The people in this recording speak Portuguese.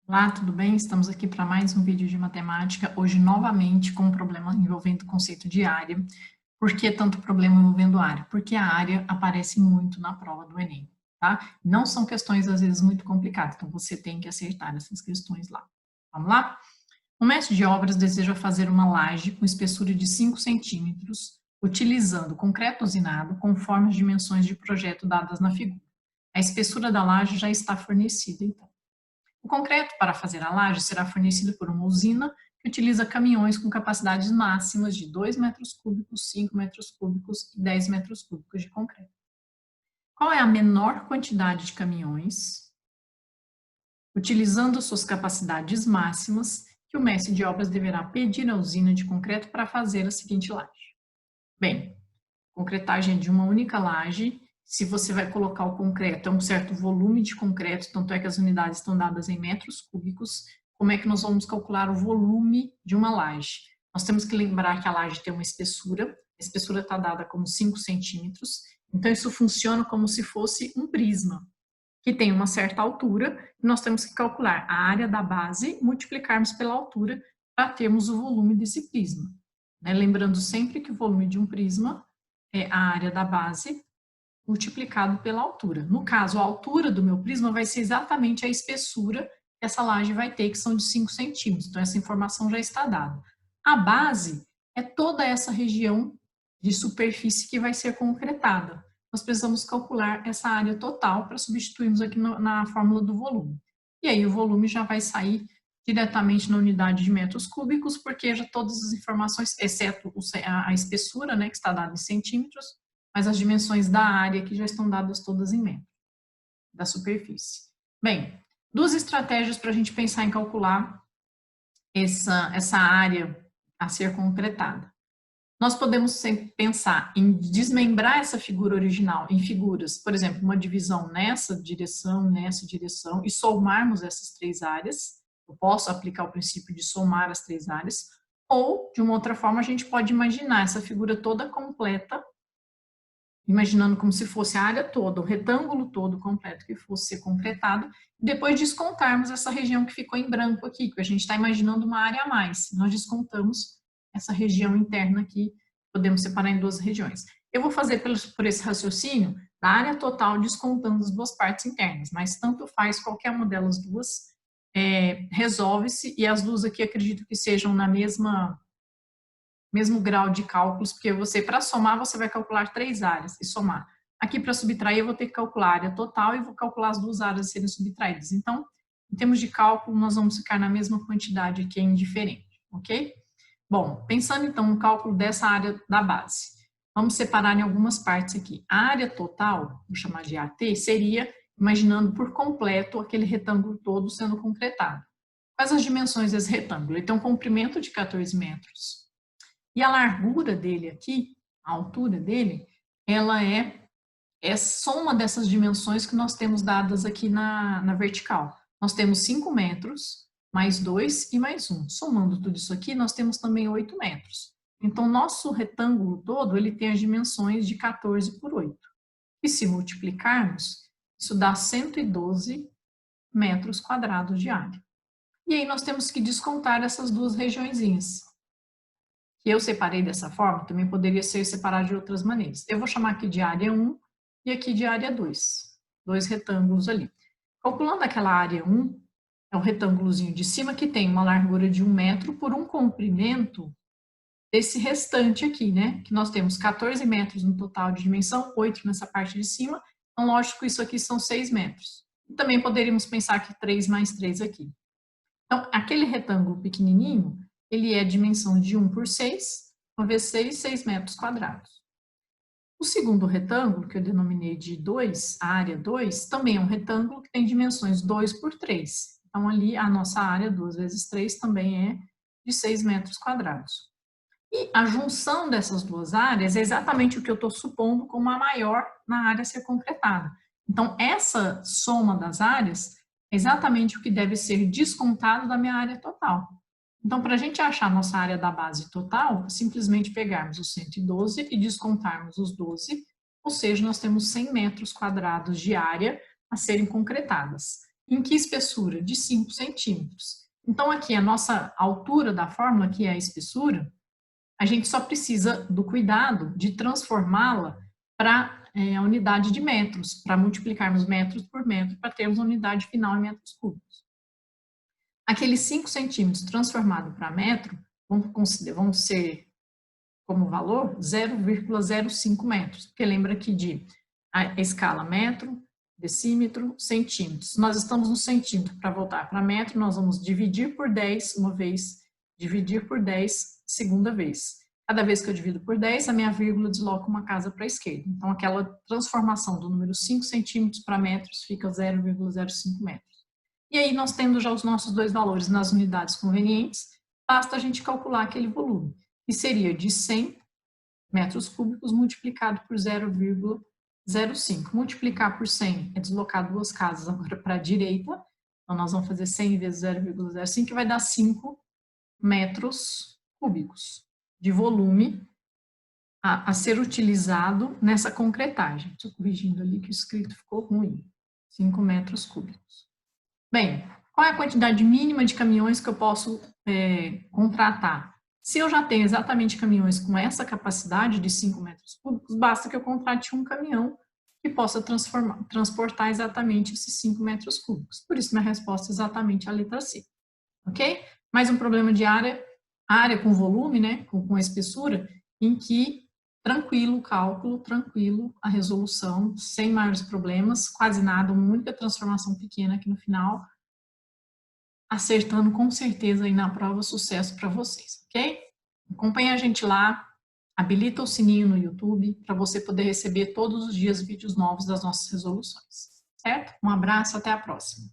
Olá, tudo bem? Estamos aqui para mais um vídeo de matemática, hoje novamente com um problema envolvendo o conceito de área. Por que tanto problema envolvendo área? Porque a área aparece muito na prova do Enem, tá? Não são questões, às vezes, muito complicadas, então você tem que acertar essas questões lá. Vamos lá? O mestre de obras deseja fazer uma laje com espessura de 5 centímetros, utilizando concreto usinado conforme as dimensões de projeto dadas na figura. A espessura da laje já está fornecida, então. O concreto para fazer a laje será fornecido por uma usina que utiliza caminhões com capacidades máximas de 2 metros cúbicos, 5 metros cúbicos e 10 metros cúbicos de concreto. Qual é a menor quantidade de caminhões, utilizando suas capacidades máximas, que o mestre de obras deverá pedir à usina de concreto para fazer a seguinte laje? Bem, concretagem de uma única laje, se você vai colocar o concreto, é um certo volume de concreto, tanto é que as unidades estão dadas em metros cúbicos, como é que nós vamos calcular o volume de uma laje? Nós temos que lembrar que a laje tem uma espessura, a espessura está dada como 5 centímetros, então isso funciona como se fosse um prisma, que tem uma certa altura, e nós temos que calcular a área da base, multiplicarmos pela altura, para termos o volume desse prisma. Lembrando sempre que o volume de um prisma é a área da base multiplicado pela altura. No caso, a altura do meu prisma vai ser exatamente a espessura que essa laje vai ter, que são de 5 centímetros. Então, essa informação já está dada. A base é toda essa região de superfície que vai ser concretada. Nós precisamos calcular essa área total para substituirmos aqui na fórmula do volume. E aí o volume já vai sair diretamente na unidade de metros cúbicos, porque já todas as informações, exceto a espessura, né, que está dada em centímetros, mas as dimensões da área que já estão dadas todas em metros, da superfície. Bem, duas estratégias para a gente pensar em calcular essa área a ser concretada. Nós podemos sempre pensar em desmembrar essa figura original em figuras, por exemplo, uma divisão nessa direção, e somarmos essas três áreas. Eu posso aplicar o princípio de somar as três áreas, ou, de uma outra forma, a gente pode imaginar essa figura toda completa, imaginando como se fosse a área toda, o retângulo todo completo que fosse ser concretado, e depois descontarmos essa região que ficou em branco aqui, que a gente está imaginando uma área a mais. Nós descontamos essa região interna aqui, podemos separar em duas regiões. Eu vou fazer por esse raciocínio da área total descontando as duas partes internas, mas tanto faz, qualquer uma delas duas resolve-se, e as duas aqui acredito que sejam na mesmo grau de cálculos, porque você, para somar, você vai calcular três áreas e somar. Aqui, para subtrair, eu vou ter que calcular a área total e vou calcular as duas áreas a serem subtraídas. Então, em termos de cálculo, nós vamos ficar na mesma quantidade aqui, é indiferente, ok? Bom, pensando então no cálculo dessa área da base, vamos separar em algumas partes aqui. A área total, vou chamar de AT, seria, imaginando por completo aquele retângulo todo sendo concretado. Quais as dimensões desse retângulo? Ele tem um comprimento de 14 metros, e a largura dele aqui, a altura dele, ela é soma dessas dimensões que nós temos dadas aqui na vertical. Nós temos 5 metros, mais 2 e mais 1. Somando tudo isso aqui, nós temos também 8 metros. Então, nosso retângulo todo, ele tem as dimensões de 14 por 8. E se multiplicarmos, isso dá 112 metros quadrados de área. E aí nós temos que descontar essas duas regiõezinhas, que eu separei dessa forma, também poderia ser separado de outras maneiras. Eu vou chamar aqui de área 1 e aqui de área 2, dois retângulos ali. Calculando aquela área 1, é o retângulozinho de cima que tem uma largura de 1 metro por um comprimento desse restante aqui, né? Que nós temos 14 metros no total de dimensão, 8 nessa parte de cima, então lógico isso aqui são 6 metros. E também poderíamos pensar que 3 mais 3 aqui. Então, aquele retângulo pequenininho, ele é dimensão de 1 por 6, 1 vezes 6, 6 metros quadrados. O segundo retângulo, que eu denominei de 2, a área 2, também é um retângulo que tem dimensões 2 por 3. Então, ali a nossa área, 2 vezes 3, também é de 6 metros quadrados. E a junção dessas duas áreas é exatamente o que eu estou supondo como a maior na área a ser concretada. Então, essa soma das áreas é exatamente o que deve ser descontado da minha área total. Então, para a gente achar a nossa área da base total, é simplesmente pegarmos os 112 e descontarmos os 12, ou seja, nós temos 100 metros quadrados de área a serem concretadas. Em que espessura? De 5 centímetros. Então, aqui a nossa altura da fórmula, que é a espessura, a gente só precisa do cuidado de transformá-la para a unidade de metros, para multiplicarmos metros por metro, para termos a unidade final em metros cúbicos. Aqueles 5 centímetros transformado para metro vão ser como valor 0,05 metros, porque lembra que a escala metro, decímetro, centímetros. Nós estamos no centímetro, para voltar para metro, nós vamos dividir por 10 uma vez, dividir por 10 segunda vez. Cada vez que eu divido por 10, a minha vírgula desloca uma casa para a esquerda. Então, aquela transformação do número 5 centímetros para metros fica 0,05 metros. E aí, nós tendo já os nossos dois valores nas unidades convenientes, basta a gente calcular aquele volume, que seria de 100 metros cúbicos multiplicado por 0,05. Multiplicar por 100 é deslocar duas casas agora para a direita, então nós vamos fazer 100 vezes 0,05, que vai dar 5 metros cúbicos de volume a ser utilizado nessa concretagem. Estou corrigindo ali que o escrito ficou ruim. 5 metros cúbicos. Bem, qual é a quantidade mínima de caminhões que eu posso contratar? Se eu já tenho exatamente caminhões com essa capacidade de 5 metros cúbicos, basta que eu contrate um caminhão que possa transportar exatamente esses 5 metros cúbicos. Por isso, minha resposta é exatamente a letra C. Ok? Mais um problema de área com volume, né, com espessura, em que tranquilo o cálculo, tranquilo a resolução, sem maiores problemas, quase nada, uma única transformação pequena aqui no final, acertando com certeza aí na prova, sucesso para vocês, ok? Acompanhe a gente lá, habilita o sininho no YouTube para você poder receber todos os dias vídeos novos das nossas resoluções, certo? Um abraço, até a próxima.